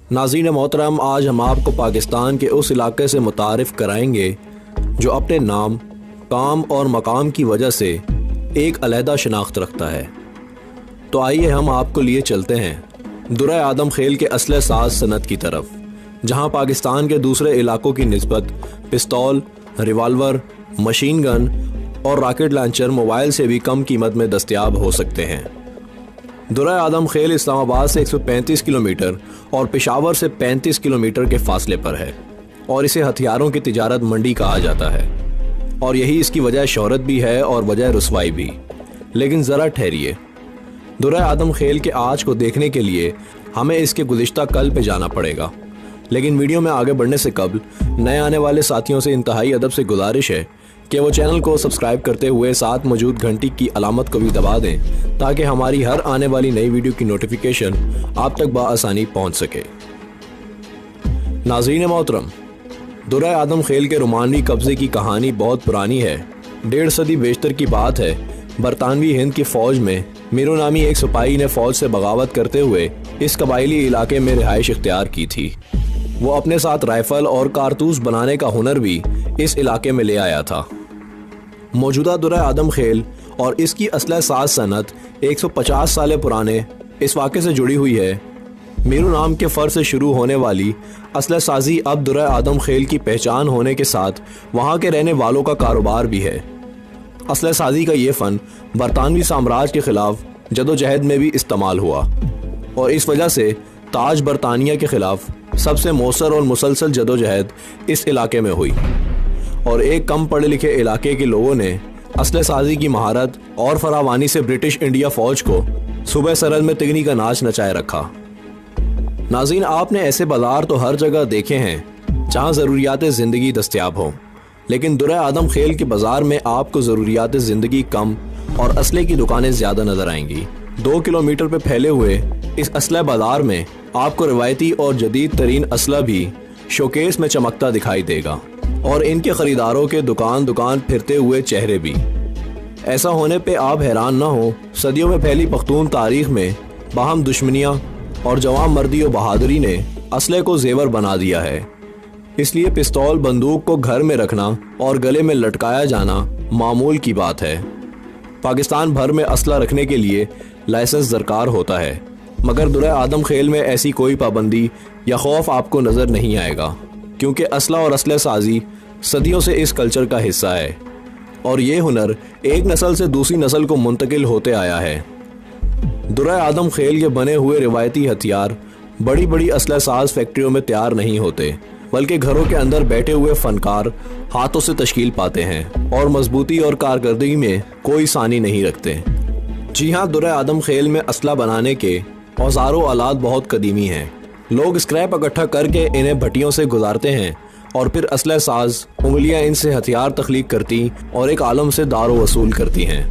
नाज़रीन मोहतरम, आज हम आपको पाकिस्तान के उस इलाके से मुतारिफ़ कराएंगे जो अपने नाम, काम और मकाम की वजह से एक अलहदा शनाख्त रखता है। तो आइए हम आपको लिए चलते हैं दुर्र आदम खेल के असले साज सनत की तरफ, जहां पाकिस्तान के दूसरे इलाकों की निस्बत पिस्तौल, रिवाल्वर, मशीन गन और रॉकेट लॉन्चर मोबाइल से भी कम कीमत में दस्तयाब हो सकते हैं। दुर्र आदम खेल इस्लामाबाद से 135 किलोमीटर और पेशावर से 35 किलोमीटर के फासले पर है और इसे हथियारों की तिजारत मंडी कहा जाता है और यही इसकी वजह शोहरत भी है और वजह रुसवाई भी। लेकिन ज़रा ठहरिए, दुर्र आदम खेल के आज को देखने के लिए हमें इसके गुज़िश्ता कल पे जाना पड़ेगा। लेकिन वीडियो में आगे बढ़ने से कबल नए आने वाले साथियों से इंतहाई अदब से गुजारिश है कि वो चैनल को सब्सक्राइब करते हुए साथ मौजूद घंटी की अलामत को भी दबा दें ताकि हमारी हर आने वाली नई वीडियो की नोटिफिकेशन आप तक बआसानी पहुंच सके। नाज़रीन मोहतरम, दुर्र आदम खेल के रोमानवी कब्ज़े की कहानी बहुत पुरानी है। 1.5 सदी बेशतर की बात है। बरतानवी हिंद की फ़ौज में मीरू नामी एक सिपाही ने फ़ौज से बगावत करते हुए इस कबायली इलाके में रिहाइश इख्तियार की थी। वो अपने साथ राइफ़ल और कारतूस बनाने का हुनर भी इस इलाके में ले आया था। मौजूदा दुर्र आदम खेल और इसकी असला साज सनत 150 साल पुराने इस वाक़े से जुड़ी हुई है। मीरू नाम के फ़र से शुरू होने वाली असला साजी अब दुर्र आदम खेल की पहचान होने के साथ वहाँ के रहने वालों का कारोबार भी है। असला साजी का ये फ़न बरतानवी साम्राज्य के ख़िलाफ़ जदोजहद में भी इस्तेमाल हुआ और इस वजह से ताज बरतानिया के ख़िलाफ़ सबसे मौसर और मुसलसल जदोजहद इस इलाके में हुई और एक कम पढ़े लिखे इलाके के लोगों ने असले साजी की महारत और फरावानी से ब्रिटिश इंडिया फ़ौज को सुबह सरहद में तिगनी का नाच नचाए रखा। नाज़रीन, आपने ऐसे बाज़ार तो हर जगह देखे हैं जहाँ ज़रूरियात ज़िंदगी दस्तयाब हों, लेकिन दुर्र आदम खेल के बाज़ार में आपको ज़रूरियात ज़िंदगी कम और असले की दुकानें ज़्यादा नज़र आएंगी। 2 किलोमीटर पर फैले हुए इस असला बाज़ार में आपको रिवायती और जदीद तरीन असला भी शोकेस में चमकता दिखाई देगा और इनके ख़रीदारों के दुकान दुकान फिरते हुए चेहरे भी। ऐसा होने पे आप हैरान ना हो, सदियों में फैली पख्तून तारीख़ में बाहम दुश्मनियाँ और जवान मर्दी और बहादुरी ने असले को जेवर बना दिया है। इसलिए पिस्तौल बंदूक को घर में रखना और गले में लटकाया जाना मामूल की बात है। पाकिस्तान भर में असला रखने के लिए लाइसेंस दरकार होता है, मगर दुर्र आदम खेल में ऐसी कोई पाबंदी या खौफ आपको नज़र नहीं आएगा, क्योंकि असला और असले साजी सदियों से इस कल्चर का हिस्सा है और ये हुनर एक नस्ल से दूसरी नस्ल को मुंतकिल होते आया है। दुर्र आदम खेल के बने हुए रिवायती हथियार बड़ी बड़ी असला साज फैक्ट्रियों में तैयार नहीं होते, बल्कि घरों के अंदर बैठे हुए फनकार हाथों से तश्कील पाते हैं और मजबूती और कारकर्दगी में कोई सानी नहीं रखते। जी हाँ, दुर्र आदम खेल में असला बनाने के औजारों आलात बहुत कदीमी हैं। लोग स्क्रैप इकट्ठा करके इन्हें भट्टियों से गुजारते हैं और फिर असला साज उंगलियां इनसे हथियार तख्लीक करती और एक आलम से दारो वसूल करती हैं।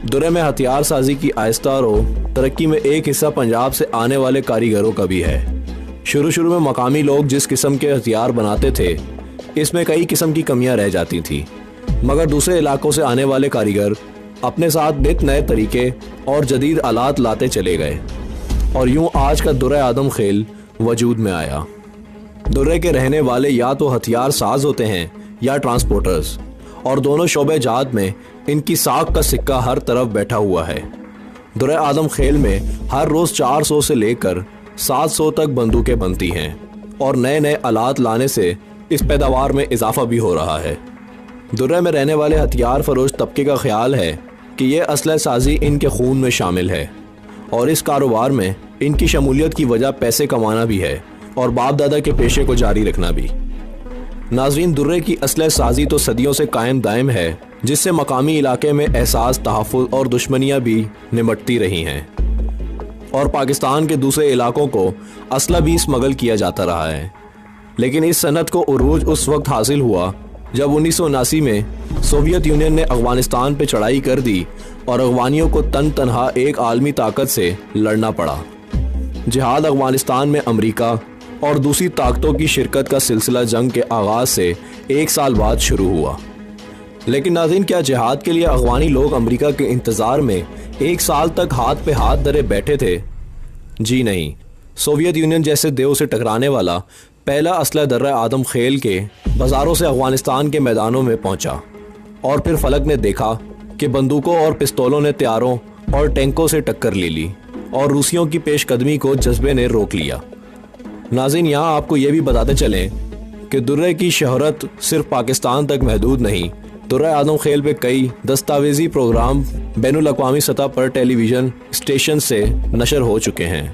दुर्रे में हथियार साजी की आहिस्ता और तरक्की में एक हिस्सा पंजाब से आने वाले कारीगरों का भी है। शुरू में मकामी लोग जिस किस्म के हथियार बनाते थे, इसमें कई किस्म की कमियां रह जाती थी, मगर दूसरे इलाकों से आने वाले कारीगर अपने साथ नित नए तरीके और जदीद आलात लाते चले गए और यूँ आज का दुर्र आदम खेल वजूद में आया। दुर्रे के रहने वाले या तो हथियार साज होते हैं या ट्रांसपोर्टर्स, और दोनों शोबे जात में इनकी साख का सिक्का हर तरफ बैठा हुआ है। दुर्र आदम खेल में हर रोज़ 400 से लेकर 700 तक बंदूकें बनती हैं और नए नए आलात लाने से इस पैदावार में इजाफा भी हो रहा है। दुर्रे में रहने वाले हथियार फरोश तबके का ख्याल है कि यह असला साजी इनके खून में शामिल है और इस कारोबार में इनकी शमूलियत की वजह पैसे कमाना भी है और बाप दादा के पेशे को जारी रखना भी। नाज़रीन, दुर्रे की असला साजी तो सदियों से कायम दायम है, जिससे मकामी इलाके में एहसास, तहफ़्फ़ुज़ और दुश्मनियाँ भी निमटती रही हैं और पाकिस्तान के दूसरे इलाकों को असला भी स्मगल किया जाता रहा है। लेकिन इस सनत को उरूज उस वक्त हासिल हुआ जब 1979 में सोवियत यूनियन ने अफ़गानिस्तान पर चढ़ाई कर दी और अफ़गानियों को तनहा एक आलमी ताकत से लड़ना पड़ा। जिहाद अफ़गानिस्तान में अमेरिका और दूसरी ताकतों की शिरकत का सिलसिला जंग के आगाज़ से 1 साल बाद शुरू हुआ। लेकिन नाज़रीन, क्या जिहाद के लिए अफ़गानी लोग अमेरिका के इंतज़ार में 1 साल तक हाथ पे हाथ धरे बैठे थे? जी नहीं। सोवियत यूनियन जैसे देव से टकराने वाला पहला असला दर्रा आदम खेल के बाजारों से अफगानिस्तान के मैदानों में पहुंचा और फिर फलक ने देखा कि बंदूकों और पिस्तौलों ने तैयारों और टैंकों से टक्कर ले ली और रूसियों की पेशकदमी को जज्बे ने रोक लिया। नाज़रीन, यहाँ आपको ये भी बताते चलें कि दुर्रे की शहरत सिर्फ पाकिस्तान तक महदूद नहीं। दुर्रा आदम खेल पे कई दस्तावेजी प्रोग्राम बैनुल-अक़वामी सतह पर टेलीविज़न स्टेशन से नशर हो चुके हैं।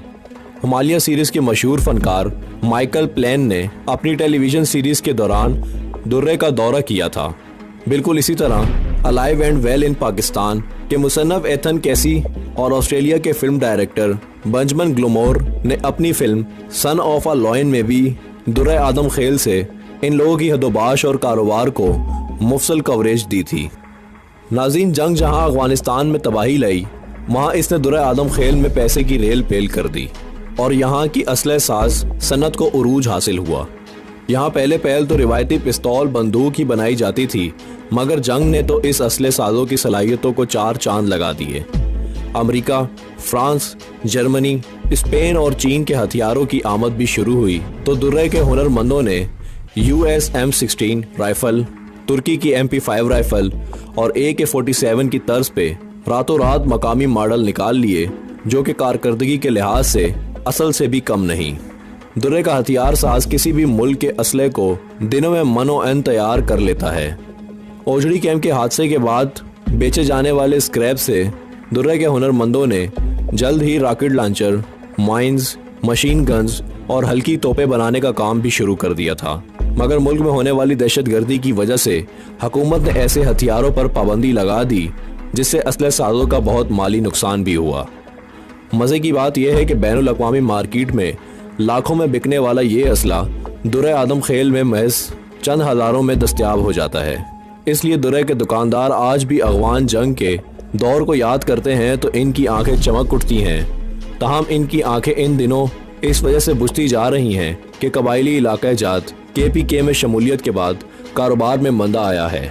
हिमालय सीरीज़ के मशहूर फनकार माइकल प्लेन ने अपनी टेलीविज़न सीरीज़ के दौरान दुर्रे का दौरा किया था। बिल्कुल इसी तरह alive and well in Pakistan के मुसन्नफ़ एथन कैसी और ऑस्ट्रेलिया के फिल्म डायरेक्टर बेंजामिन ग्लमोर ने अपनी film son of a lion में भी दुर्रा आदम खेल से इन लोगों की हदोबाश और कारोबार को मुफसल कवरेज दी थी। नाज़रीन, जंग जहां अफगानिस्तान में तबाही लाई, वहां इसने दुर्रा आदम खेल में पैसे की रेल पेल कर दी और यहाँ की असले साज सनत को उरूज हासिल हुआ। यहाँ पहले पहल तो रिवायती पिस्तौल बंदूक ही बनाई जाती थी, मगर जंग ने तो इस असले साजों की सलाहियतों को चार चांद लगा दिए। अमेरिका, फ्रांस, जर्मनी, स्पेन और चीन के हथियारों की आमद भी शुरू हुई तो दुर्रे के हुनरमंदों ने US M16 राइफल, तुर्की की MP5 राइफल और AK-47 की तर्ज पे रातों रात मकामी मॉडल निकाल लिए, जो कि कारकर्दगी के लिहाज से असल से भी कम नहीं। दुर्रे का हथियार साज किसी भी मुल्क के असले को दिनों में मनोअन तैयार कर लेता है। ओजड़ी कैंप के हादसे के बाद बेचे जाने वाले स्क्रैप से दुर्रे के हुनरमंदों ने जल्द ही rocket launcher, mines, machine guns और हल्की तोपें बनाने का काम भी शुरू कर दिया था। मगर मुल्क में होने वाली दहशतगर्दी की वजह से हुकूमत ने ऐसे हथियारों पर पाबंदी लगा दी, जिससे असले साजों का बहुत माली नुकसान भी हुआ। मज़े की बात यह है कि बैनुल अक़वामी मार्केट में लाखों में बिकने वाला ये असला दुर्रे आदम खेल में महज चंद हज़ारों में दस्तयाब हो जाता है। इसलिए दुर्रे के दुकानदार आज भी अफ़गान जंग के दौर को याद करते हैं तो इनकी आंखें चमक उठती हैं। ताहम इनकी आंखें इन दिनों इस वजह से बुझती जा रही हैं कि कबायली इलाक़ा जात KPK में शमूलियत के बाद कारोबार में मंदा आया है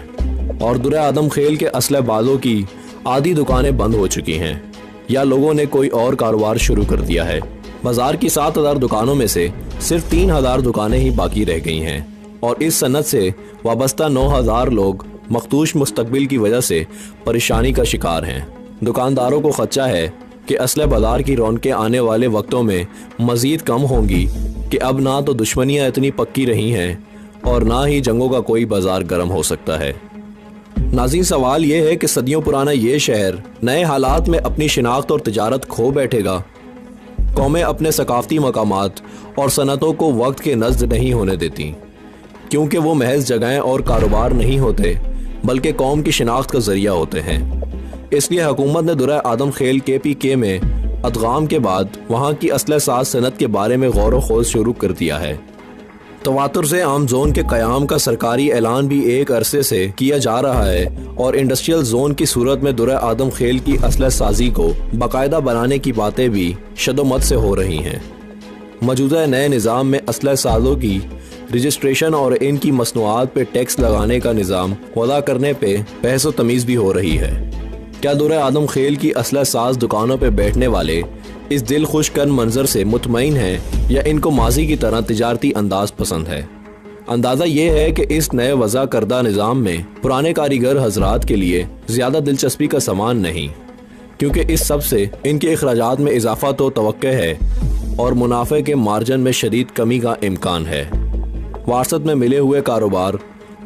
और दुर्रे आदम खेल के असले बाजों की आधी दुकानें बंद हो चुकी हैं या लोगों ने कोई और कारोबार शुरू कर दिया है। बाजार की 7,000 दुकानों में से सिर्फ 3,000 दुकानें ही बाकी रह गई हैं और इस सनत से वाबस्ता 9,000 लोग मखदूश मुस्तकबिल की वजह से परेशानी का शिकार हैं। दुकानदारों को खदशा है कि असले बाजार की रौनकें आने वाले वक्तों में मज़ीद कम होंगी कि अब ना तो दुश्मनियाँ इतनी पक्की रही हैं और ना ही जंगों का कोई बाजार गर्म हो सकता है। नाज़रीन, सवाल ये है कि सदियों पुराना ये शहर नए हालात में अपनी शिनाख्त और तिजारत खो बैठेगा। कौमें अपने सकाफती मकामात और सनतों को वक्त के नज़द नहीं होने देती, क्योंकि वो महज जगहें और कारोबार नहीं होते बल्कि कौम की शिनाख्त का ज़रिया होते हैं। इसलिए हुकूमत ने दुर्रा आदम खेल KPK में अदगाम के बाद वहाँ की असले साज सनत के बारे में गौर व खोज शुरू कर दिया है। तवातुर से आम जोन के क़याम का सरकारी ऐलान भी एक अरसे से किया जा रहा है और इंडस्ट्रियल जोन की सूरत में दुर्रा आदम खेल की असले साजी को बाकायदा बनाने की बातें भी शदोमत से हो रही हैं। मौजूदा नए निज़ाम में असले साजों की रजिस्ट्रेशन और इनकी मसनूआत पे टैक्स लगाने का निज़ाम वज़ा करने पे बहस व तमीज़ भी हो रही है। क्या दुर्रा आदम खेल की असला साज दुकानों पर बैठने वाले इस दिल खुश कन मंजर से मुतमईन हैं या इनको माजी की तरह तिजारती अंदाज पसंद है? अंदाज़ा ये है कि इस नए वज़ा करदा निज़ाम में पुराने कारीगर हजरात के लिए ज़्यादा दिलचस्पी का सामान नहीं, क्योंकि इस सब से इनके अखराजात में इजाफा तो तवक्को है और मुनाफे के मार्जिन में शदीद कमी का इम्कान है। वारसत में मिले हुए कारोबार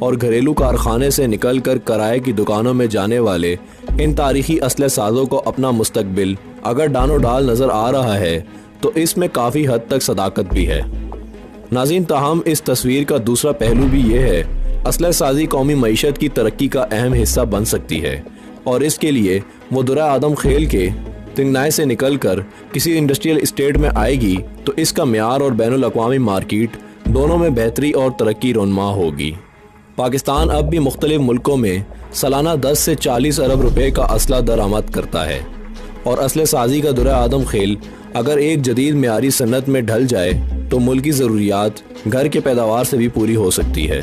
और घरेलू कारखाने से निकल कर किराए की दुकानों में जाने वाले इन तारीखी असले साजों को अपना मुस्तकबिल अगर डानो डाल नज़र आ रहा है तो इसमें काफ़ी हद तक सदाकत भी है। नाज़रीन, ताहम इस तस्वीर का दूसरा पहलू भी ये है, असले साजी कौमी मईशत की तरक्की का अहम हिस्सा बन सकती है और इसके लिए वो दुर्रा आदम खेल के तिंगनाए से निकल कर किसी इंडस्ट्रियल स्टेट में आएगी तो इसका म्यार और बैनुल अक़वामी मार्केट दोनों में बेहतरी और तरक्की रोनमा होगी। पाकिस्तान अब भी मुख्तलिफ मुल्कों में सालाना 10 से 40 अरब रुपए का असला दरामद करता है और असले साजी का दुर्रा आदम खेल अगर एक जदीद मेयारी सन्नत में ढल जाए तो मुल्की ज़रूरियात घर के पैदावार से भी पूरी हो सकती है।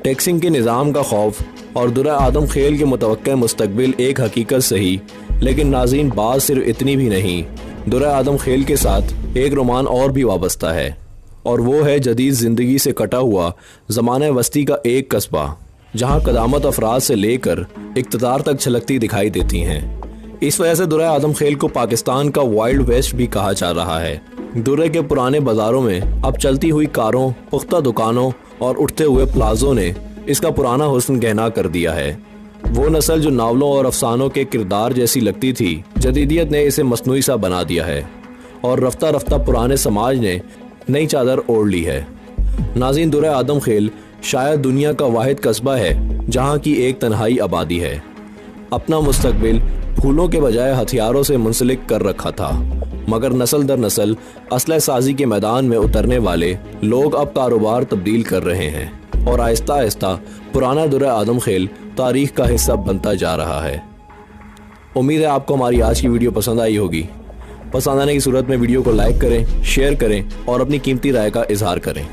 टैक्सिंग के निज़ाम का खौफ और दुर्रा आदम खेल के मुतवक्किल मुस्तकबिल एक हकीकत सही, लेकिन नाज़रीन बात सिर्फ इतनी भी नहीं। दुर्रा आदम खेल के साथ एक रोमान और भी वाबस्ता है, और वो है जदीद ज़िंदगी से कटा हुआ ज़माने वस्ती का एक कस्बा, जहाँ कदामत अफराद से लेकर इक़्तिदार तक छलकती दिखाई देती हैं। इस वजह से दुर्रा आदम खेल को पाकिस्तान का वाइल्ड वेस्ट भी कहा जा रहा है। दुर्रे के पुराने बाज़ारों में अब चलती हुई कारों, पुख्ता दुकानों और उठते हुए प्लाजों ने इसका पुराना हुस्न गहना कर दिया है। वो नस्ल जो नावलों और अफसानों के किरदार जैसी लगती थी, जदीदियत ने इसे मसनूई सा बना दिया है और रफ्ता रफ्ता पुराने समाज ने नई चादर ओढ़ ली है। नाज़रीन, दुर्रा आदम खेल शायद दुनिया का वाहिद कस्बा है जहाँ की एक तन्हाई आबादी है। अपना मुस्तकबिल फूलों के बजाय हथियारों से मुंसलिक कर रखा था, मगर नस्ल दर नस्ल असलह साजी के मैदान में उतरने वाले लोग अब कारोबार तब्दील कर रहे हैं और आहिस्ता आहिस्ता पुराना दुर्रा आदम खेल तारीख का हिस्सा बनता जा रहा है। उम्मीद है आपको हमारी आज की वीडियो पसंद आई होगी। पसंद आने की सूरत में वीडियो को लाइक करें, शेयर करें और अपनी कीमती राय का इजहार करें।